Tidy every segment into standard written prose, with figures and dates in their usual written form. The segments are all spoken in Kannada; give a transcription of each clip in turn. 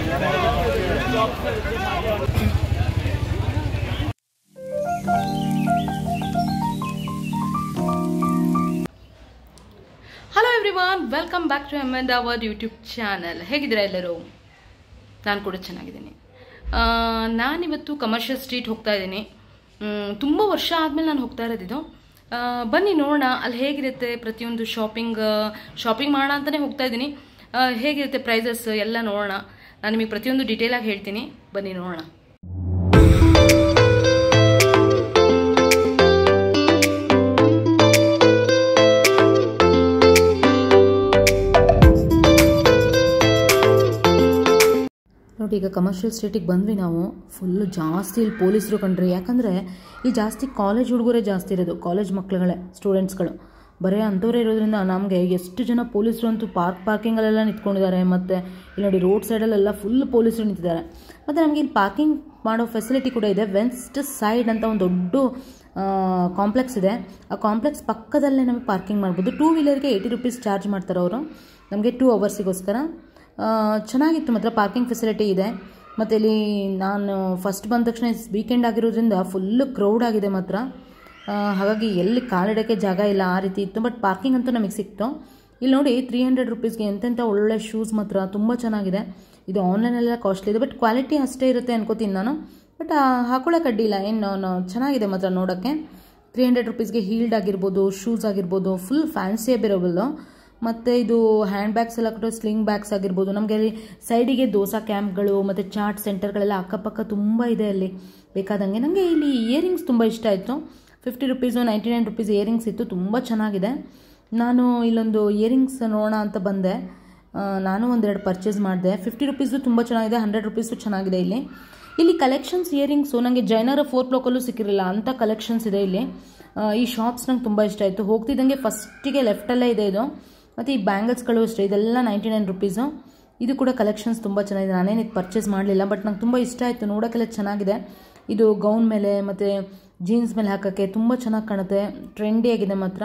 Hello everyone, welcome back to Ahmedabad YouTube channel. ಹೇಗಿದ್ದೀರಾ ಎಲ್ಲರೂ? ನಾನು ಕೂಡ ಚೆನ್ನಾಗಿದ್ದೀನಿ. ನಾನಿವತ್ತು ಕಮರ್ಷಿಯಲ್ ಸ್ಟ್ರೀಟ್ ಹೋಗ್ತಾ ಇದ್ದೀನಿ. ತುಂಬ ವರ್ಷ ಆದಮೇಲೆ ನಾನು ಹೋಗ್ತಾ ಇರೋದಿದ್ದು. ಬನ್ನಿ ನೋಡೋಣ ಅಲ್ಲಿ ಹೇಗಿರುತ್ತೆ. ಪ್ರತಿಯೊಂದು ಶಾಪಿಂಗ್ ಮಾಡೋಣ ಅಂತಲೇ ಹೋಗ್ತಾ ಇದ್ದೀನಿ. ಹೇಗಿರುತ್ತೆ ಪ್ರೈಸಸ್ ಎಲ್ಲ ನೋಡೋಣ. ನಾನು ನಿಮಗೆ ಪ್ರತಿಯೊಂದು ಡೀಟೇಲಾಗಿ ಹೇಳ್ತೀನಿ. ಬನ್ನಿ ನೋಡೋಣ. ನೋಡಿ, ಈಗ ಕಮರ್ಷಿಯಲ್ ಸ್ಟ್ರೀಟಿಗೆ ಬಂದ್ವಿ ನಾವು. ಫುಲ್ಲು ಜಾಸ್ತಿ ಇಲ್ಲಿ ಪೊಲೀಸರು ಕಂಡ್ರಿ. ಯಾಕಂದರೆ ಇಲ್ಲಿ ಜಾಸ್ತಿ ಕಾಲೇಜ್ ಹುಡುಗರೇ ಜಾಸ್ತಿ ಇರೋದು, ಕಾಲೇಜ್ ಮಕ್ಕಳುಗಳೇ, ಸ್ಟೂಡೆಂಟ್ಸ್ಗಳು ಬರೀ ಅಂಥವರೇ ಇರೋದ್ರಿಂದ ನಮಗೆ ಎಷ್ಟು ಜನ ಪೊಲೀಸರು ಅಂತೂ ಪಾರ್ಕಿಂಗಲ್ಲೆಲ್ಲ ನಿಂತ್ಕೊಂಡಿದ್ದಾರೆ. ಮತ್ತು ಇಲ್ಲಿ ನೋಡಿ ರೋಡ್ ಸೈಡಲ್ಲೆಲ್ಲ ಫುಲ್ ಪೊಲೀಸರು ನಿಂತಿದ್ದಾರೆ. ಮತ್ತು ನಮಗೆ ಇಲ್ಲಿ ಪಾರ್ಕಿಂಗ್ ಮಾಡೋ ಫೆಸಿಲಿಟಿ ಕೂಡ ಇದೆ. ವೆಸ್ಟ್ ಸೈಡ್ ಅಂತ ಒಂದು ದೊಡ್ಡ ಕಾಂಪ್ಲೆಕ್ಸ್ ಇದೆ. ಆ ಕಾಂಪ್ಲೆಕ್ಸ್ ಪಕ್ಕದಲ್ಲೇ ನಮಗೆ ಪಾರ್ಕಿಂಗ್ ಮಾಡ್ಬೋದು. 2 ವೀಲರ್ಗೆ 80 ರೂಪೀಸ್ ಚಾರ್ಜ್ ಮಾಡ್ತಾರೆ ಅವರು ನಮಗೆ 2 ಅವರ್ಸಿಗೋಸ್ಕರ. ಚೆನ್ನಾಗಿತ್ತು ಮಾತ್ರ, ಪಾರ್ಕಿಂಗ್ ಫೆಸಿಲಿಟಿ ಇದೆ. ಮತ್ತು ಇಲ್ಲಿ ನಾನು ಫಸ್ಟ್ ಬಂದ ತಕ್ಷಣ ವೀಕೆಂಡ್ ಆಗಿರೋದ್ರಿಂದ ಫುಲ್ಲು ಕ್ರೌಡ್ ಆಗಿದೆ ಮಾತ್ರ. ಹಾಗಾಗಿ ಎಲ್ಲಿ ಕಾಲಿಡೋಕ್ಕೆ ಜಾಗ ಇಲ್ಲ, ಆ ರೀತಿ ಇತ್ತು. ಬಟ್ ಪಾರ್ಕಿಂಗ್ ಅಂತೂ ನಮಗೆ ಸಿಕ್ತು. ಇಲ್ಲಿ ನೋಡಿ 300 ರೂಪೀಸ್ಗೆ ಎಂತೆಂಥ ಒಳ್ಳೆ ಶೂಸ್ ಮಾತ್ರ ತುಂಬ ಚೆನ್ನಾಗಿದೆ. ಇದು ಆನ್ಲೈನೆಲ್ಲ ಕಾಸ್ಟ್ಲಿ ಇದೆ, ಬಟ್ ಕ್ವಾಲಿಟಿ ಅಷ್ಟೇ ಇರುತ್ತೆ ಅನ್ಕೋತೀನಿ ನಾನು. ಬಟ್ ಹಾಕೊಳ್ಳೋಕೆ ಅಡ್ಡಿಲ್ಲ, ಏನು ಚೆನ್ನಾಗಿದೆ ಮಾತ್ರ ನೋಡೋಕ್ಕೆ. 300 ರೂಪೀಸ್ಗೆ ಹೀಲ್ಡ್ ಆಗಿರ್ಬೋದು, ಶೂಸ್ ಆಗಿರ್ಬೋದು, ಫುಲ್ ಫ್ಯಾನ್ಸಿ ಬೇರೋಬಲ್ಲು. ಮತ್ತು ಇದು ಹ್ಯಾಂಡ್ ಬ್ಯಾಗ್ಸ್ ಎಲ್ಲ ಕೂಡ ಸ್ಲಿಂಗ್ ಬ್ಯಾಗ್ಸ್ ಆಗಿರ್ಬೋದು. ನಮಗೆ ಅಲ್ಲಿ ಸೈಡಿಗೆ ದೋಸಾ ಕ್ಯಾಂಪ್ಗಳು ಮತ್ತು ಚಾಟ್ ಸೆಂಟರ್ಗಳೆಲ್ಲ ಅಕ್ಕಪಕ್ಕ ತುಂಬ ಇದೆ ಅಲ್ಲಿ ಬೇಕಾದಂಗೆ. ನನಗೆ ಇಲ್ಲಿ ಇಯರಿಂಗ್ಸ್ ತುಂಬ ಇಷ್ಟ ಆಯಿತು. 50 ರೂಪೀಸು 99 ರೂಪೀಸ್ ಇಯರಿಂಗ್ಸ್ ಇತ್ತು, ತುಂಬ ಚೆನ್ನಾಗಿದೆ. ನಾನು ಇಲ್ಲೊಂದು ಇಯರಿಂಗ್ಸ್ ನೋಡೋಣ ಅಂತ ಬಂದೆ. ನಾನು ಒಂದೆರಡು ಪರ್ಚೇಸ್ ಮಾಡಿದೆ. 50 ರೂಪೀಸು ತುಂಬ ಚೆನ್ನಾಗಿದೆ, 100 ರೂಪೀಸು ಚೆನ್ನಾಗಿದೆ. ಇಲ್ಲಿ ಕಲೆಕ್ಷನ್ಸ್ ಇಯರಿಂಗ್ಸು ನನಗೆ ಜೈನರ 4th ಬ್ಲಾಕಲ್ಲೂ ಸಿಕ್ಕಿರಲಿಲ್ಲ, ಅಂಥ ಕಲೆಕ್ಷನ್ಸ್ ಇದೆ ಇಲ್ಲಿ. ಈ ಶಾಪ್ಸ್ ನಂಗೆ ತುಂಬ ಇಷ್ಟ ಆಯಿತು. ಹೋಗ್ತಿದ್ದಂಗೆ ಫಸ್ಟಿಗೆ ಲೆಫ್ಟಲ್ಲೇ ಇದೆ ಇದು. ಮತ್ತು ಈ ಬ್ಯಾಂಗಲ್ಸ್ಗಳು ಅಷ್ಟೇ, ಇದೆಲ್ಲ 99 ರೂಪೀಸು. ಇದು ಕೂಡ ಕಲೆಕ್ಷನ್ಸ್ ತುಂಬ ಚೆನ್ನಾಗಿದೆ. ನಾನೇನು ಇದು ಪರ್ಚೇಸ್ ಮಾಡಲಿಲ್ಲ, ಬಟ್ ನಂಗೆ ತುಂಬ ಇಷ್ಟ ಆಯಿತು. ನೋಡೋಕ್ಕೆಲ್ಲ ಚೆನ್ನಾಗಿದೆ. ಇದು ಗೌನ್ ಮೇಲೆ ಮತ್ತು ಜೀನ್ಸ್ ಮೇಲೆ ಹಾಕೋಕ್ಕೆ ತುಂಬ ಚೆನ್ನಾಗಿ ಕಾಣುತ್ತೆ. ಟ್ರೆಂಡಿಯಾಗಿದೆ ಮಾತ್ರ.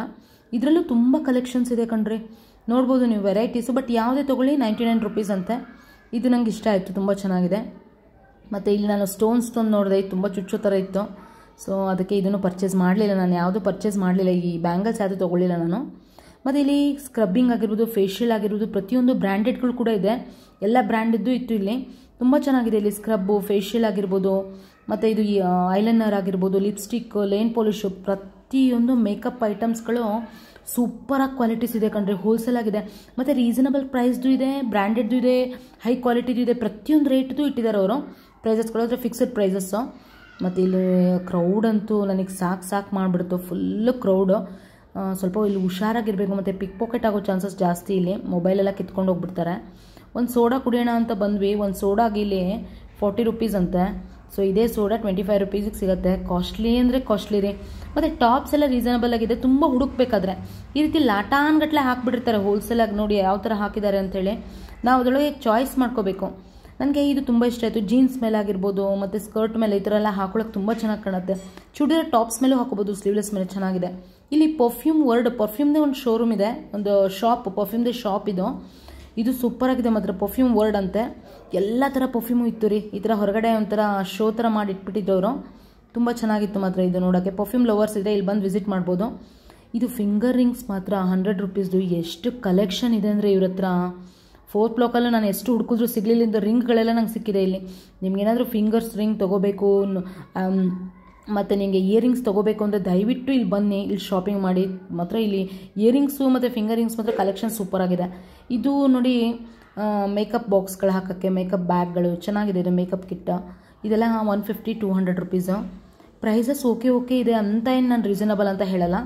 ಇದರಲ್ಲೂ ತುಂಬ ಕಲೆಕ್ಷನ್ಸ್ ಇದೆ ಕಣ್ರಿ, ನೋಡ್ಬೋದು ನೀವು ವೆರೈಟೀಸು. ಬಟ್ ಯಾವುದೇ ತೊಗೊಳ್ಳಿ 99 ರೂಪೀಸ್ ಅಂತೆ. ಇದು ನಂಗೆ ಇಷ್ಟ ಆಯಿತು, ತುಂಬ ಚೆನ್ನಾಗಿದೆ. ಮತ್ತು ಇಲ್ಲಿ ನಾನು ಸ್ಟೋನ್ ನೋಡಿದೆ, ತುಂಬ ಚುಚ್ಚೋ ಥರ ಇತ್ತು. ಸೊ ಅದಕ್ಕೆ ಇದನ್ನು ಪರ್ಚೇಸ್ ಮಾಡಲಿಲ್ಲ. ನಾನು ಯಾವುದೂ ಪರ್ಚೇಸ್ ಮಾಡಲಿಲ್ಲ, ಈ ಬ್ಯಾಂಗಲ್ಸ್ ಯಾವುದೂ ತೊಗೊಳ್ಳಿಲ್ಲ ನಾನು. ಮತ್ತು ಇಲ್ಲಿ ಸ್ಕ್ರಬ್ಬಿಂಗ್ ಆಗಿರ್ಬೋದು, ಫೇಶಿಯಲ್ ಆಗಿರ್ಬೋದು, ಪ್ರತಿಯೊಂದು ಬ್ರ್ಯಾಂಡೆಡ್ಗಳು ಕೂಡ ಇದೆ. ಎಲ್ಲ ಬ್ರ್ಯಾಂಡಿದ್ದು ಇತ್ತು ಇಲ್ಲಿ. ತುಂಬ ಚೆನ್ನಾಗಿದೆ. ಇಲ್ಲಿ ಸ್ಕ್ರಬ್ಬು, ಫೇಶಿಯಲ್ ಆಗಿರ್ಬೋದು, ಮತ್ತು ಇದು ಐಲೈನರ್ ಆಗಿರ್ಬೋದು, ಲಿಪ್ಸ್ಟಿಕ್, ಲೇನ್ ಪಾಲಿಶು, ಪ್ರತಿಯೊಂದು ಮೇಕಪ್ ಐಟಮ್ಸ್ಗಳು ಸೂಪರಾಗಿ ಕ್ವಾಲಿಟೀಸ್ ಇದೆ ಕಣ್ರಿ. ಹೋಲ್ಸೇಲ್ ಆಗಿದೆ ಮತ್ತು ರೀಸನಬಲ್ ಪ್ರೈಸ್ದು ಇದೆ, ಬ್ರ್ಯಾಂಡೆಡ್ದು ಇದೆ, ಹೈ ಕ್ವಾಲಿಟಿದು ಇದೆ. ಪ್ರತಿಯೊಂದು ರೇಟ್ದು ಇಟ್ಟಿದ್ದಾರೆ ಅವರು ಪ್ರೈಸಸ್ಗಳು, ಅಂದರೆ ಫಿಕ್ಸೆಡ್ ಪ್ರೈಸಸ್ಸು. ಮತ್ತು ಇಲ್ಲಿ ಕ್ರೌಡ್ ಅಂತೂ ನನಗೆ ಸಾಕು ಮಾಡಿಬಿಡ್ತು, ಫುಲ್ಲು ಕ್ರೌಡು. ಸ್ವಲ್ಪ ಇಲ್ಲಿ ಹುಷಾರಾಗಿರಬೇಕು. ಮತ್ತು ಪಿಕ್ ಪಾಕೆಟ್ ಆಗೋ ಚಾನ್ಸಸ್ ಜಾಸ್ತಿ ಇಲ್ಲಿ. ಮೊಬೈಲೆಲ್ಲ ಕಿತ್ಕೊಂಡು ಹೋಗ್ಬಿಡ್ತಾರೆ. ಒಂದು ಸೋಡಾ ಕುಡಿಯೋಣ ಅಂತ ಬಂದ್ವಿ. ಒಂದು ಸೋಡಾಗಿ ಇಲ್ಲಿ 40 ರೂಪೀಸ್ ಅಂತೆ. ಸೊ ಇದೇ ಸೋಡಾ 25 ರೂಪೀಸಿಗೆ ಸಿಗುತ್ತೆ. ಕಾಸ್ಟ್ಲಿ ಅಂದರೆ ಕಾಸ್ಟ್ಲಿ ರೀ. ಮತ್ತು ಟಾಪ್ಸ್ ಎಲ್ಲ ರೀಸನಬಲ್ ಆಗಿದೆ. ತುಂಬ ಹುಡುಕ್ಬೇಕಾದ್ರೆ ಈ ರೀತಿ ಲಾಟಾನ್ಗಟ್ಲೆ ಹಾಕಿಬಿಟ್ಟಿರ್ತಾರೆ ಹೋಲ್ಸೇಲಾಗಿ. ನೋಡಿ ಯಾವ ಥರ ಹಾಕಿದ್ದಾರೆ ಅಂಥೇಳಿ ನಾವು ಅದರೊಳಗೆ ಚಾಯ್ಸ್ ಮಾಡ್ಕೋಬೇಕು. ನನಗೆ ಇದು ತುಂಬ ಇಷ್ಟ ಆಯಿತು. ಜೀನ್ಸ್ ಮೇಲೆ ಆಗಿರ್ಬೋದು, ಮತ್ತು ಸ್ಕರ್ಟ್ ಮೇಲೆ ಈ ಥರ ಎಲ್ಲ ಹಾಕೊಳ್ಳೋಕೆ ತುಂಬ ಚೆನ್ನಾಗಿ ಕಾಣುತ್ತೆ. ಚೂಡಿದಾರ್ ಟಾಪ್ಸ್ ಮೇಲೂ ಹಾಕೋಬೋದು, ಸ್ಲೀವ್ಲೆಸ್ ಮೇಲೆ ಚೆನ್ನಾಗಿದೆ. ಇಲ್ಲಿ ಪರ್ಫ್ಯೂಮ್ದೇ ಒಂದು ಶೋರೂಮ್ ಇದೆ, ಒಂದು ಶಾಪ್, ಪರ್ಫ್ಯೂಮ್ದೇ ಶಾಪ್ ಇದು ಸೂಪರಾಗಿದೆ ಮಾತ್ರ. ಪರ್ಫ್ಯೂಮ್ ವರ್ಡ್ ಅಂತೆ. ಎಲ್ಲ ಥರ ಪರ್ಫ್ಯೂಮು ಇತ್ತು ರೀ. ಈ ಥರ ಹೊರಗಡೆ ಒಂಥರ ಶೋ ಥರ ಮಾಡಿ ಇಟ್ಬಿಟ್ಟಿದ್ದವರು. ತುಂಬ ಚೆನ್ನಾಗಿತ್ತು ಮಾತ್ರ ಇದು ನೋಡೋಕ್ಕೆ. ಪರ್ಫ್ಯೂಮ್ ಲವರ್ಸ್ ಇದೆ, ಇಲ್ಲಿ ಬಂದು ವಿಸಿಟ್ ಮಾಡ್ಬೋದು. ಇದು ಫಿಂಗರ್ ರಿಂಗ್ಸ್ ಮಾತ್ರ 100 ರೂಪೀಸ್ದು. ಎಷ್ಟು ಕಲೆಕ್ಷನ್ ಇದೆ ಅಂದರೆ ಇವ್ರ ಹತ್ರ. 4th ಬ್ಲಾಕಲ್ಲೂ ನಾನು ಎಷ್ಟು ಹುಡುಕಿದ್ರು ಸಿಗಲಿಲ್ಲ. ಇಂದ ರಿಂಗ್ಗಳೆಲ್ಲ ನಂಗೆ ಸಿಕ್ಕಿದೆ ಇಲ್ಲಿ. ನಿಮ್ಗೇನಾದರೂ ಫಿಂಗರ್ಸ್ ರಿಂಗ್ ತೊಗೋಬೇಕು ಮತ್ತು ನಿಮಗೆ ಇಯರಿಂಗ್ಸ್ ತೊಗೋಬೇಕು ಅಂದರೆ ದಯವಿಟ್ಟು ಇಲ್ಲಿ ಬನ್ನಿ, ಇಲ್ಲಿ ಶಾಪಿಂಗ್ ಮಾಡಿ ಮಾತ್ರ. ಇಲ್ಲಿ ಇಯರಿಂಗ್ಸು ಮತ್ತು ಫಿಂಗರ್ ರಿಂಗ್ಸ್ ಮಾತ್ರ ಕಲೆಕ್ಷನ್ ಸೂಪರಾಗಿದೆ. ಇದು ನೋಡಿ ಮೇಕಪ್ ಬಾಕ್ಸ್ಗಳು ಹಾಕೋಕ್ಕೆ, ಮೇಕಪ್ ಬ್ಯಾಗ್ಗಳು ಚೆನ್ನಾಗಿದೆ. ಇದು ಮೇಕಪ್ ಕಿಟ್ಟ ಇದೆಲ್ಲ 150-200 ರೂಪೀಸು. ಪ್ರೈಸಸ್ ಓಕೆ ಇದೆ ಅಂತ ಏನು ನಾನು ರೀಸನಬಲ್ ಅಂತ ಹೇಳಲ್ಲ.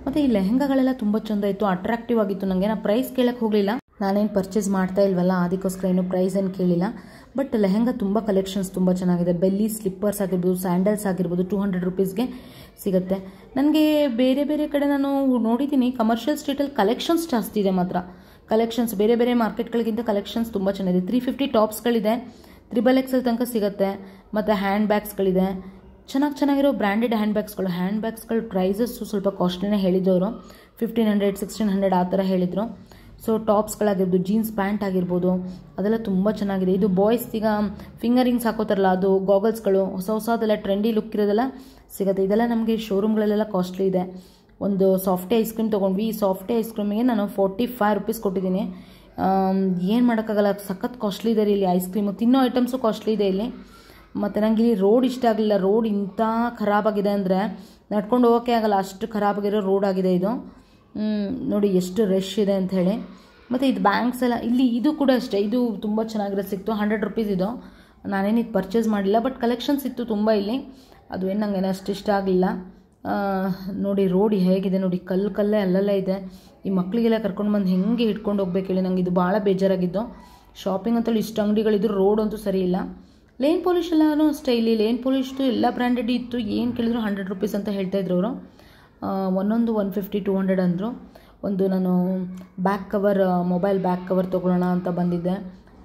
ಮತ್ತು ಈ ಲೆಹೆಂಗಾಗಳೆಲ್ಲ ತುಂಬ ಚೆಂದ ಇತ್ತು, ಅಟ್ರಾಕ್ಟಿವ್ ಆಗಿತ್ತು. ನನಗೆ ನಾನು ಪ್ರೈಸ್ ಕೇಳಕ್ಕೆ ಹೋಗಲಿಲ್ಲ, ನಾನೇನು ಪರ್ಚೇಸ್ ಮಾಡ್ತಾ ಇಲ್ವಲ್ಲ, ಅದಕ್ಕೋಸ್ಕರ ಏನು ಪ್ರೈಸ್ ಏನು ಕೇಳಿಲ್ಲ. ಬಟ್ ಲೆಹೆಂಗಾ ತುಂಬ ಕಲೆಕ್ಷನ್ಸ್ ತುಂಬ ಚೆನ್ನಾಗಿದೆ. ಬೆಲ್ಲಿ ಸ್ಲಿಪ್ಪರ್ಸ್ ಆಗಿರ್ಬೋದು, ಸ್ಯಾಂಡಲ್ಸ್ ಆಗಿರ್ಬೋದು 200 ರೂಪೀಸ್ಗೆ ಸಿಗುತ್ತೆ. ನನಗೆ ಬೇರೆ ಕಡೆ ನಾನು ನೋಡಿದ್ದೀನಿ, ಕಮರ್ಷಿಯಲ್ ಸ್ಟ್ರೀಟಲ್ಲಿ ಕಲೆಕ್ಷನ್ಸ್ ಜಾಸ್ತಿ ಇದೆ ಮಾತ್ರ. ಕಲೆಕ್ಷನ್ಸ್ ಬೇರೆ ಮಾರ್ಕೆಟ್ಗಳಿಗಿಂತ ಕಲೆಕ್ಷನ್ಸ್ ತುಂಬ ಚೆನ್ನಾಗಿದೆ. 350 ಟಾಪ್ಸ್ಗಳಿದೆ, XXL ತನಕ ಸಿಗುತ್ತೆ. ಮತ್ತು ಹ್ಯಾಂಡ್ ಬ್ಯಾಗ್ಸ್ಗಳಿದೆ, ಚೆನ್ನಾಗಿರೋ ಬ್ರ್ಯಾಂಡೆಡ್ ಹ್ಯಾಂಡ್ ಬ್ಯಾಗ್ಸ್ಗಳು ಪ್ರೈಸಸ್ಸು ಸ್ವಲ್ಪ ಕಾಸ್ಟ್ಲಿನೇ ಹೇಳಿದ್ದವರು. 1500, 1600 ಆ ಥರ ಹೇಳಿದರು. ಸೊ ಟಾಪ್ಸ್ಗಳಾಗಿರ್ಬೋದು, ಜೀನ್ಸ್ ಪ್ಯಾಂಟ್ ಆಗಿರ್ಬೋದು, ಅದೆಲ್ಲ ತುಂಬ ಚೆನ್ನಾಗಿದೆ. ಇದು ಬಾಯ್ಸ್ ಈಗ ಫಿಂಗರಿಂಗ್ಸ್ ಹಾಕೋತಾರಲ್ಲ, ಅದು ಗಾಗಲ್ಸ್ಗಳು ಹೊಸದೆಲ್ಲ ಟ್ರೆಂಡಿ ಲುಕ್ ಇರೋದೆಲ್ಲ ಸಿಗುತ್ತೆ. ಇದೆಲ್ಲ ನಮಗೆ ಶೋರೂಮ್ಗಳಲ್ಲೆಲ್ಲ ಕಾಸ್ಟ್ಲಿ ಇದೆ. ಒಂದು ಸಾಫ್ಟಿ ಐಸ್ ಕ್ರೀಮ್ ತೊಗೊಂಡ್ವಿ. ಈ ಸಾಫ್ಟಿ ಐಸ್ ಕ್ರೀಮಿಗೆ ನಾನು 45 ರುಪೀಸ್ ಕೊಟ್ಟಿದ್ದೀನಿ. ಏನು ಮಾಡೋಕ್ಕಾಗಲ್ಲ, ಸಖತ್ ಕಾಸ್ಟ್ಲಿ ಇದೆ ರೀ ಇಲ್ಲಿ ಐಸ್ ಕ್ರೀಮು. ತಿನ್ನೋ ಐಟಮ್ಸು ಕಾಸ್ಟ್ಲಿ ಇದೆ ಇಲ್ಲಿ. ಮತ್ತು ನನಗೆ ಇಲ್ಲಿ ರೋಡ್ ಇಷ್ಟ ಆಗಲಿಲ್ಲ. ರೋಡ್ ಇಂಥ ಖರಾಬಾಗಿದೆ ಅಂದರೆ ನಡ್ಕೊಂಡು ಹೋಗೋಕ್ಕೆ ಆಗಲ್ಲ, ಅಷ್ಟು ಖರಾಬಾಗಿರೋ ರೋಡ್ ಆಗಿದೆ ಇದು. ನೋಡಿ ಎಷ್ಟು ರಶ್ ಇದೆ ಅಂಥೇಳಿ. ಮತ್ತು ಇದು ಬ್ಯಾಂಕ್ಸ್ ಎಲ್ಲ ಇಲ್ಲಿ, ಇದು ಕೂಡ ಅಷ್ಟೇ, ಇದು ತುಂಬ ಚೆನ್ನಾಗಿರೋ ಸಿಕ್ತು. 100 ರುಪೀಸ್ ಇದು. ನಾನೇನು ಇದು ಪರ್ಚೇಸ್ ಮಾಡಿಲ್ಲ, ಬಟ್ ಕಲೆಕ್ಷನ್ಸ್ ಇತ್ತು ತುಂಬ ಇಲ್ಲಿ. ಅದು ಏನು ನನಗೇನು ಅಷ್ಟು ಇಷ್ಟ ಆಗಲಿಲ್ಲ. ನೋಡಿ ರೋಡ್ ಹೇಗಿದೆ ನೋಡಿ, ಕಲ್ಲೇ ಅಲ್ಲೆಲ್ಲ ಇದೆ. ಈ ಮಕ್ಕಳಿಗೆಲ್ಲ ಕರ್ಕೊಂಡು ಬಂದು ಹೆಂಗೆ ಹಿಡ್ಕೊಂಡು ಹೋಗ್ಬೇಕು ಹೇಳಿ, ನಂಗೆ ಇದು ಭಾಳ ಬೇಜಾರಾಗಿದ್ದು. ಶಾಪಿಂಗ್ ಅಂತೇಳಿ ಇಷ್ಟು ಅಂಗಡಿಗಳಿದ್ರು, ರೋಡ್ ಅಂತೂ ಸರಿ ಇಲ್ಲ. ಲೇನ್ ಪಾಲಿಶ್ ಎಲ್ಲನೂ ಅಷ್ಟೇ, ಇಲ್ಲಿ ಲೇನ್ ಪಾಲಿಶ್ದು ಎಲ್ಲ ಬ್ರ್ಯಾಂಡೆಡ್ ಇತ್ತು. ಏನು ಕೇಳಿದ್ರು 100 ರುಪೀಸ್ ಅಂತ ಹೇಳ್ತಾಯಿದ್ರು ಅವರು. ಒಂದೊಂದು 150 200 ಅಂದರು. ಒಂದು ನಾನು back cover, mobile back cover ತೊಗೊಳ್ಳೋಣ ಅಂತ ಬಂದಿದ್ದೆ,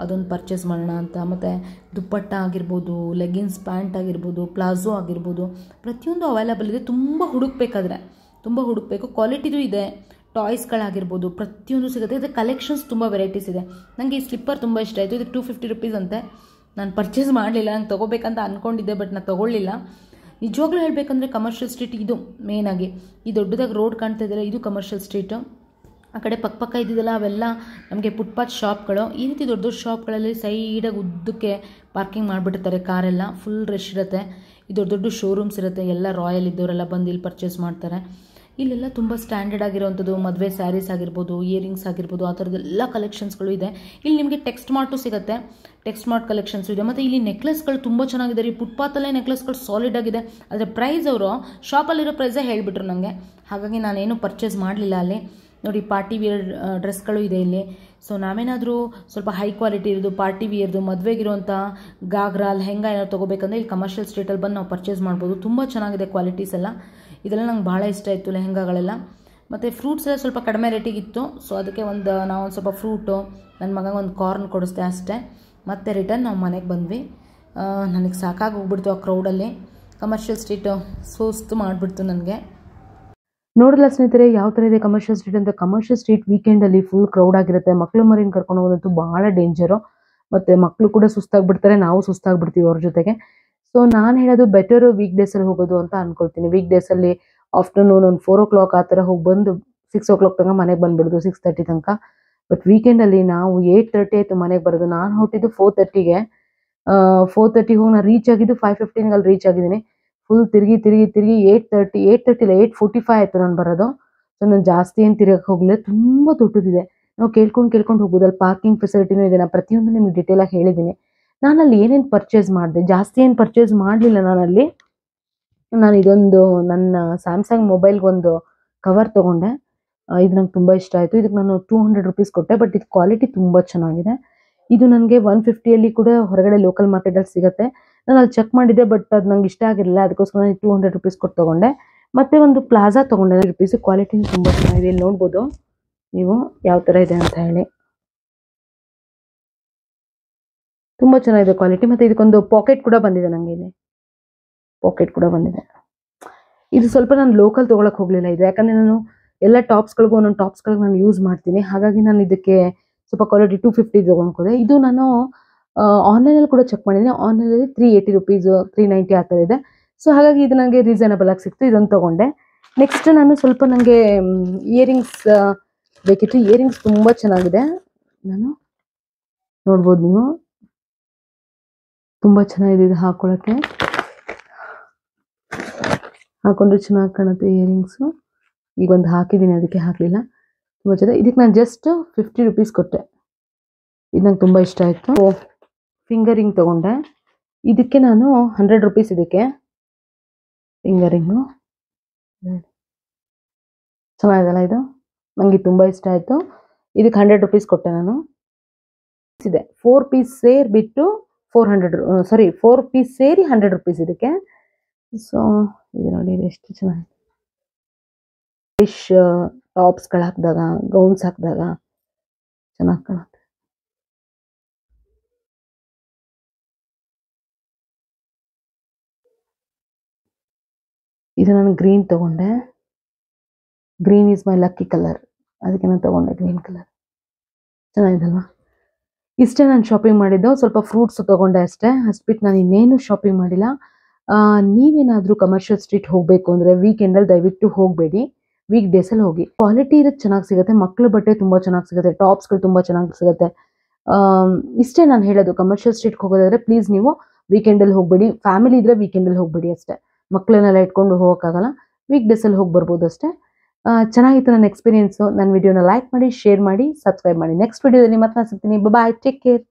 ಅದೊಂದು ಪರ್ಚೇಸ್ ಮಾಡೋಣ ಅಂತ. ಮತ್ತು ದುಪ್ಪಟ್ಟ ಆಗಿರ್ಬೋದು, ಲೆಗಿನ್ಸ್ ಪ್ಯಾಂಟ್ ಆಗಿರ್ಬೋದು, ಪ್ಲಾಜೋ ಆಗಿರ್ಬೋದು, ಪ್ರತಿಯೊಂದು ಅವೈಲಬಲ್ ಇದೆ. ತುಂಬ ಹುಡುಕಬೇಕು. ಕ್ವಾಲಿಟಿದು ಇದೆ. ಟಾಯ್ಸ್ಗಳಾಗಿರ್ಬೋದು ಪ್ರತಿಯೊಂದು ಸಿಗುತ್ತೆ. ಇದು ಕಲೆಕ್ಷನ್ಸ್ ತುಂಬ ವೆರೈಟೀಸ್ ಇದೆ. ನನಗೆ ಈ ಸ್ಲಿಪ್ಪರ್ ತುಂಬ ಇಷ್ಟ ಆಯಿತು. ಇದು 250 ರುಪೀಸ್ ಅಂತೆ. ನಾನು ಪರ್ಚೇಸ್ ಮಾಡಲಿಲ್ಲ, ನಂಗೆ ತೊಗೋಬೇಕಂತ ಅಂದ್ಕೊಂಡಿದ್ದೆ, ಬಟ್ ನಾನು ತೊಗೊಳ್ಳಿಲ್ಲ. ನಿಜವಾಗ್ಲೂ ಹೇಳಬೇಕಂದ್ರೆ ಕಮರ್ಷಿಯಲ್ ಸ್ಟ್ರೀಟ್ ಇದು ಮೇಯ್ನಾಗಿ. ಈ ದೊಡ್ಡದಾಗಿ ರೋಡ್ ಕಾಣ್ತಾ ಇದೆಯಲ್ಲ, ಇದು ಕಮರ್ಷಿಯಲ್ ಸ್ಟ್ರೀಟು. ಆ ಕಡೆ ಪಕ್ಕ ಇದ್ದಿದ್ದಲ್ಲ ಅವೆಲ್ಲ ನಮಗೆ ಫುಟ್ಪಾತ್ ಶಾಪ್ಗಳು. ಈ ರೀತಿ ದೊಡ್ಡ ದೊಡ್ಡ ಶಾಪ್ಗಳಲ್ಲಿ ಸೈಡಾಗಿ ಉದ್ದಕ್ಕೆ ಪಾರ್ಕಿಂಗ್ ಮಾಡಿಬಿಟ್ಟಿರ್ತಾರೆ ಕಾರೆಲ್ಲ. ಫುಲ್ ರಶ್ ಇರುತ್ತೆ. ಈ ದೊಡ್ಡ ಶೋರೂಮ್ಸ್ ಇರುತ್ತೆ. ಎಲ್ಲ ರಾಯಲ್ ಇದ್ದವರೆಲ್ಲ ಬಂದು ಇಲ್ಲಿ ಪರ್ಚೇಸ್ ಮಾಡ್ತಾರೆ. ಇಲ್ಲೆಲ್ಲ ತುಂಬ ಸ್ಟ್ಯಾಂಡರ್ಡ್ ಆಗಿರೋವಂಥದ್ದು ಮದುವೆ ಸ್ಯಾರೀಸ್ ಆಗಿರ್ಬೋದು, ಇಯರಿಂಗ್ಸ್ ಆಗಿರ್ಬೋದು, ಆ ಥರದ್ದೆಲ್ಲ ಕಲೆಕ್ಷನ್ಸ್ಗಳು ಇದೆ. ಇಲ್ಲಿ ನಿಮಗೆ ಟೆಕ್ಸ್ಟ್ ಮಾರ್ಟು ಸಿಗುತ್ತೆ. ಟೆಕ್ಸ್ಟ್ ಮಾರ್ಟ್ ಕಲೆಕ್ಷನ್ಸು ಇದೆ. ಮತ್ತು ಇಲ್ಲಿ ನೆಕ್ಲೆಸ್ಗಳು ತುಂಬ ಚೆನ್ನಾಗಿದೆ ರೀ. ಫುಟ್ಪಾತಲ್ಲೇ ನೆಕ್ಲೆಸ್ಗಳು ಸಾಲಿಡ್ ಆಗಿದೆ. ಆದರೆ ಪ್ರೈಸ್ ಅವರು ಶಾಪಲ್ಲಿರೋ ಪ್ರೈಸೇ ಹೇಳಿಬಿಟ್ರು ನನಗೆ. ಹಾಗಾಗಿ ನಾನೇನು ಪರ್ಚೇಸ್ ಮಾಡಲಿಲ್ಲ ಅಲ್ಲಿ. ನೋಡಿ ಪಾರ್ಟಿ ವೇರ್ ಡ್ರೆಸ್ಗಳು ಇದೆ ಇಲ್ಲಿ. ಸೊ ನಾವೇನಾದರೂ ಸ್ವಲ್ಪ ಹೈ ಕ್ವಾಲಿಟಿ ಇರೋದು ಪಾರ್ಟಿ ವೇರ್ದು ಮದುವೆಗಿರುವಂಥ ಗಾಗ್ರಾ ಲೆಹೆಂಗಾ ಏನಾದ್ರು ತೊಗೋಬೇಕಂದ್ರೆ ಇಲ್ಲಿ ಕಮರ್ಷಿಯಲ್ ಸ್ಟ್ರೀಟಲ್ಲಿ ಬಂದು ನಾವು ಪರ್ಚೇಸ್ ಮಾಡ್ಬೋದು. ತುಂಬ ಚೆನ್ನಾಗಿದೆ ಕ್ವಾಲಿಟೀಸ್ ಎಲ್ಲ. ಇದೆಲ್ಲ ನಂಗೆ ಭಾಳ ಇಷ್ಟ ಆಯಿತು ಲೆಹೆಂಗಾಗಳೆಲ್ಲ. ಮತ್ತು ಫ್ರೂಟ್ಸ್ ಎಲ್ಲ ಸ್ವಲ್ಪ ಕಡಿಮೆ ರೇಟಿಗಿತ್ತು. ಸೊ ಅದಕ್ಕೆ ನಾವು ಒಂದು ಸ್ವಲ್ಪ ಫ್ರೂಟು, ನನ್ನ ಮಗನಿಗೆ ಒಂದು ಕಾರ್ನ್ ಕೊಡಿಸ್ದೆ ಅಷ್ಟೇ. ಮತ್ತು ರಿಟರ್ನ್ ನಾವು ಮನೆಗೆ ಬಂದ್ವಿ. ನನಗೆ ಸಾಕಾಗಿ ಹೋಗ್ಬಿಡ್ತು ಆ ಕ್ರೌಡಲ್ಲಿ. ಕಮರ್ಷಿಯಲ್ ಸ್ಟ್ರೀಟು ಸುಸ್ತು ಮಾಡಿಬಿಡ್ತು ನನಗೆ. ನೋಡಲ್ಲ ಸ್ನೇಹಿತರೆ ಯಾವ ಥರ ಇದೆ ಕಮರ್ಷಿಯಲ್ ಸ್ಟ್ರೀಟ್ ಅಂತ. ಕಮರ್ಷಿಯಲ್ ಸ್ಟ್ರೀಟ್ ವೀಕೆಂಡಲ್ಲಿ ಫುಲ್ ಕ್ರೌಡ್ ಆಗಿರುತ್ತೆ. ಮಕ್ಕಳು ಮರಿನ ಕರ್ಕೊಂಡು ಹೋಗೋದಂತೂ ಭಾಳ ಡೇಂಜರು. ಮತ್ತು ಮಕ್ಕಳು ಕೂಡ ಸುಸ್ತಾಗ್ಬಿಡ್ತಾರೆ, ನಾವು ಸುಸ್ತಾಗ್ಬಿಡ್ತೀವಿ ಅವ್ರ ಜೊತೆಗೆ. ಸೊ ನಾನು ಹೇಳೋದು ಬೆಟರು ವೀಕ್ ಡೇಸಲ್ಲಿ ಹೋಗೋದು ಅಂತ ಅಂದ್ಕೊಳ್ತೀನಿ. ವೀಕ್ ಡೇಸಲ್ಲಿ ಆಫ್ಟರ್ನೂನ್ ಒಂದು 4 o'clock ಆ ಥರ ಹೋಗಿ ಬಂದು 6 o'clock ತನಕ ಮನೆಗೆ ಬಂದುಬಿಡೋದು, 6:30 ತನಕ. ಬಟ್ ವೀಕೆಂಡಲ್ಲಿ ನಾವು 8:30 ಆಯಿತು ಮನೆಗೆ ಬರೋದು. ನಾನು ಹೊರಟಿದ್ದು 4:30ಗೆ. 4:30 ಹೋಗಿ ನಾನು ರೀಚ್ ಆಗಿದ್ದು 5:15 ಅಲ್ಲಿ ರೀಚ್ ಆಗಿದ್ದೀನಿ. ಫುಲ್ ತಿರುಗಿ 8:30 ಇಲ್ಲ 8:45 ಆಯಿತು ನಾನು ಬರೋದು. ಸೊ ನಾನು ಜಾಸ್ತಿ ಏನು ತಿರುಗಕ್ಕೆ ಹೋಗಲಿಲ್ಲ. ತುಂಬ ದೊಡ್ಡದಿದೆ, ನಾವು ಕೇಳ್ಕೊಂಡು ಹೋಗ್ಬೋದು. ಅಲ್ಲಿ ಪಾರ್ಕಿಂಗ್ ಫೆಸಿಲಿಟಿನೂ ಇದೆ. ನಾನು ಪ್ರತಿಯೊಂದು ನಿಮಗೆ ಡೀಟೇಲಾಗಿ ಹೇಳಿದ್ದೀನಿ. ನಾನಲ್ಲಿ ಏನೇನು ಪರ್ಚೇಸ್ ಮಾಡಿದೆ, ಜಾಸ್ತಿ ಏನು ಪರ್ಚೇಸ್ ಮಾಡಲಿಲ್ಲ ನಾನಲ್ಲಿ. ನಾನು ಇದೊಂದು ನನ್ನ ಸ್ಯಾಮ್ಸಂಗ್ ಮೊಬೈಲ್ಗೊಂದು ಕವರ್ ತೊಗೊಂಡೆ. ಇದು ನಂಗೆ ತುಂಬ ಇಷ್ಟ ಆಯಿತು. ಇದಕ್ಕೆ ನಾನು 200 ರುಪೀಸ್ ಕೊಟ್ಟೆ. ಬಟ್ ಇದು ಕ್ವಾಲಿಟಿ ತುಂಬ ಚೆನ್ನಾಗಿದೆ. ಇದು ನನಗೆ 150ಅಲ್ಲಿ ಕೂಡ ಹೊರಗಡೆ ಲೋಕಲ್ ಮಾರ್ಕೆಟಲ್ಲಿ ಸಿಗುತ್ತೆ. ನಾನು ಅಲ್ಲಿ ಚೆಕ್ ಮಾಡಿದ್ದೆ, ಬಟ್ ಅದು ನಂಗೆ ಇಷ್ಟ ಆಗಿರಲಿಲ್ಲ. ಅದಕ್ಕೋಸ್ಕರ ನಾನು 200 ರುಪೀಸ್ ಕೊಟ್ಟು ತೊಗೊಂಡೆ. ಮತ್ತು ಒಂದು ಪ್ಲಾಜಾ ತೊಗೊಂಡೆ ರುಪೀಸ್. ಕ್ವಾಲಿಟಿನೂ ತುಂಬ ಚೆನ್ನಾಗಿದೆ. ಇಲ್ಲಿ ನೋಡ್ಬೋದು ನೀವು ಯಾವ ಥರ ಇದೆ ಅಂತ ಹೇಳಿ. ತುಂಬ ಚೆನ್ನಾಗಿದೆ ಕ್ವಾಲಿಟಿ. ಮತ್ತು ಇದಕ್ಕೊಂದು ಪಾಕೆಟ್ ಕೂಡ ಬಂದಿದೆ. ನನಗೆ ಇಲ್ಲಿ ಪಾಕೆಟ್ ಕೂಡ ಬಂದಿದೆ. ಇದು ಸ್ವಲ್ಪ ನಾನು ಲೋಕಲ್ ತೊಗೊಳಕ್ಕೆ ಹೋಗಲಿಲ್ಲ ಇದು, ಯಾಕಂದರೆ ನಾನು ಎಲ್ಲ ಟಾಪ್ಸ್ಗಳಿಗೂ ಒಂದೊಂದು ಟಾಪ್ಸ್ಗಳಿಗೆ ನಾನು ಯೂಸ್ ಮಾಡ್ತೀನಿ. ಹಾಗಾಗಿ ನಾನು ಇದಕ್ಕೆ ಸ್ವಲ್ಪ ಕ್ವಾಲಿಟಿ 250 ತೊಗೊಂಡ್ಕೋದೆ. ಇದು ನಾನು ಆನ್ಲೈನಲ್ಲಿ ಕೂಡ ಚೆಕ್ ಮಾಡಿದ್ದೀನಿ. ಆನ್ಲೈನಲ್ಲಿ 380 ರುಪೀಸು 390 ಆ ಥರ ಇದೆ. ಸೊ ಹಾಗಾಗಿ ಇದು ನನಗೆ ರೀಸನಬಲ್ ಆಗಿ ಸಿಕ್ತು. ಇದನ್ನು ತೊಗೊಂಡೆ. ನೆಕ್ಸ್ಟ್ ನಾನು ಸ್ವಲ್ಪ ನನಗೆ ಇಯರಿಂಗ್ಸ್ ಬೇಕಿತ್ತು. ಇಯರಿಂಗ್ಸ್ ತುಂಬ ಚೆನ್ನಾಗಿದೆ. ನಾನು ನೋಡ್ಬೋದು ನೀವು, ತುಂಬ ಚೆನ್ನಾಗಿದೆ ಇದು ಹಾಕೊಳ್ಳೋಕ್ಕೆ. ಹಾಕೊಂಡ್ರೆ ಚೆನ್ನಾಗಿ ಕಾಣುತ್ತೆ ಇಯರಿಂಗ್ಸು. ಈಗೊಂದು ಹಾಕಿದ್ದೀನಿ, ಅದಕ್ಕೆ ಹಾಕಲಿಲ್ಲ. ತುಂಬ ಚೆನ್ನಾಗಿ. ಇದಕ್ಕೆ ನಾನು ಜಸ್ಟ್ 50 ರುಪೀಸ್ ಕೊಟ್ಟೆ. ಇದು ನಂಗೆ ತುಂಬ ಇಷ್ಟ ಆಯಿತು. ಫಿಂಗರಿಂಗ್ ತೊಗೊಂಡೆ. ಇದಕ್ಕೆ ನಾನು 100 ರುಪೀಸ್ ಇದಕ್ಕೆ ಫಿಂಗರಿಂಗು. ಚೆನ್ನಾಗಿದೆಲ್ಲ ಇದು, ನನಗೆ ತುಂಬ ಇಷ್ಟ ಆಯಿತು. ಇದಕ್ಕೆ 100 ರುಪೀಸ್ ಕೊಟ್ಟೆ ನಾನು. ಇದೆ 4 ಪೀಸ್ ಸೇರಿಬಿಟ್ಟು 4 ಪೀಸ್ ಸೇರಿ 100 ರುಪೀಸ್ ಇದಕ್ಕೆ. ಸೊ ಇದು ನೋಡಿ, ಇದು ಎಷ್ಟು ಚೆನ್ನಾಗಿದೆ. ಫಿಶ್ ಟಾಪ್ಸ್ಗಳು ಹಾಕಿದಾಗ, ಗೌನ್ಸ್ ಹಾಕಿದಾಗ ಚೆನ್ನಾಗಿ ಕಾಣುತ್ತೆ. ಇದು ನಾನು ಗ್ರೀನ್ ತೊಗೊಂಡೆ. Green is my lucky colour, ಅದಕ್ಕೆ ನಾನು ತೊಗೊಂಡೆ ಗ್ರೀನ್ ಕಲರ್. ಚೆನ್ನಾಗಿದಲ್ವಾ? ಇಷ್ಟೇ ನಾನು ಶಾಪಿಂಗ್ ಮಾಡಿದ್ದು. ಸ್ವಲ್ಪ ಫ್ರೂಟ್ಸ್ ತೊಗೊಂಡೆ ಅಷ್ಟೇ. ಅಷ್ಟು ಬಿಟ್ಟು ನಾನು ಇನ್ನೇನು ಶಾಪಿಂಗ್ ಮಾಡಿಲ್ಲ. ನೀವೇನಾದರೂ ಕಮರ್ಷಿಯಲ್ ಸ್ಟ್ರೀಟ್ ಹೋಗಬೇಕು ಅಂದರೆ ವೀಕೆಂಡಲ್ಲಿ ದಯವಿಟ್ಟು ಹೋಗಬೇಡಿ. ವೀಕ್ ಡೇಸಲ್ಲಿ ಹೋಗಿ. ಕ್ವಾಲಿಟಿ ಇರೋದು ಚೆನ್ನಾಗಿ ಸಿಗುತ್ತೆ. ಮಕ್ಕಳ ಬಟ್ಟೆ ತುಂಬ ಚೆನ್ನಾಗಿ ಸಿಗುತ್ತೆ. ಟಾಪ್ಸ್ಗಳು ತುಂಬ ಚೆನ್ನಾಗಿ ಸಿಗುತ್ತೆ. ಇಷ್ಟೇ ನಾನು ಹೇಳೋದು. ಕಮರ್ಷಿಯಲ್ ಸ್ಟ್ರೀಟ್ಗೆ ಹೋಗೋದಾದರೆ ಪ್ಲೀಸ್ ನೀವು ವೀಕೆಂಡಲ್ಲಿ ಹೋಗಬೇಡಿ. ಫ್ಯಾಮಿಲಿ ಇದ್ದರೆ ವೀಕೆಂಡಲ್ಲಿ ಹೋಗಬೇಡಿ ಅಷ್ಟೇ. ಮಕ್ಕಳನ್ನೆಲ್ಲ ಇಟ್ಕೊಂಡು ಹೋಗೋಕ್ಕಾಗಲ್ಲ. ವೀಕ್ ಡೇಸಲ್ಲಿ ಹೋಗಿ ಬರ್ಬೋದು ಅಷ್ಟೇ. ಚೆನ್ನಾಗಿತ್ತು ನನ್ನ ಎಕ್ಸ್ಪೀರಿಯೆನ್ಸು. ನನ್ನ ವಿಡಿಯೋನ ಲೈಕ್ ಮಾಡಿ, ಶೇರ್ ಮಾಡಿ, ಸಬ್ಸ್ಕ್ರೈಬ್ ಮಾಡಿ. ನೆಕ್ಸ್ಟ್ ವಿಡಿಯೋದಲ್ಲಿ ಮತ್ತೆ ನಾನು ಸಿಗ್ತೀನಿ. ಬಾಯ್, ಟೇಕ್ ಕೇರ್.